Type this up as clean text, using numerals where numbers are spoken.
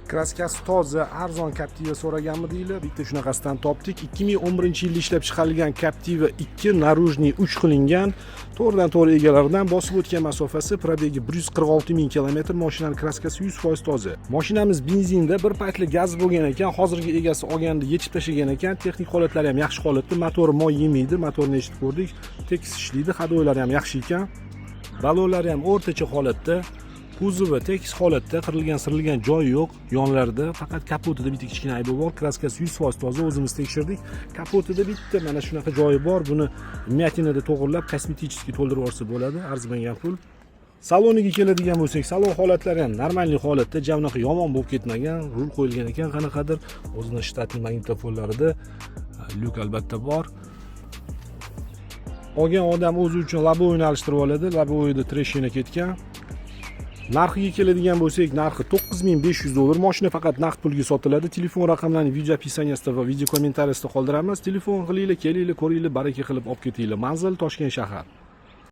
Kraskasi toza, arzon Captiva so'raganmidinglar? Bitta shunaqasidan topdik. 2011-yilda ishlab chiqarilgan Captiva 2 narujniy 3 qilingan, to'g'ridan to'g'ri egalaridan bosib o'tgan masofasi probegi 146 000 km, mashinaning kraskasi 100% toza. Mashinamiz benzinda, bir paytlar gaz bo'lgan ekan, hozirgi egasi olganda yechib tashlagan ekan. Texnik holatlari ham yaxshi holatda, motori moy yemaydi, motorni eshitib ko'rdik, tekis ishlaydi, hadoylari ham yaxshi ekan. Balonlari ham o'rtacha holatda. Kuzovi tekis holatda, qirilgan joyi yo'q. Yonlarida faqat kapotida bitta kichkina aybi bor. Kraskasi 100% toza, o'zimiz tekshirdik. Kapotida bitta mana shunaqa joyi bor. Buni myatinada to'g'irlab, kosmetik to'ldirib olsa bo'ladi, arzmagan pul. Saloniga keladigan bo'lsak, salon holatlari ham normal holatda, javnaqa yomon bo'lib ketmagan, rul qo'yilgan ekan qanaqadir. O'zining shtatli magnitofonlarida lyuk albatta bor. Olgan odam o'zi uchun laboyni alishtirib oladi. Laboyda treshina ketgan. Narxiga keladigan bo'lsak, narxi $9500. Mashina faqat naqd pulga sotiladi. Telefon raqamlarini video opisaniyasida va video kommentariyasida qoldiramiz. Telefon qilinglar, kelinglar, ko'ringlar, baraka qilib olib ketinglar. Manzil Toshkent shahar.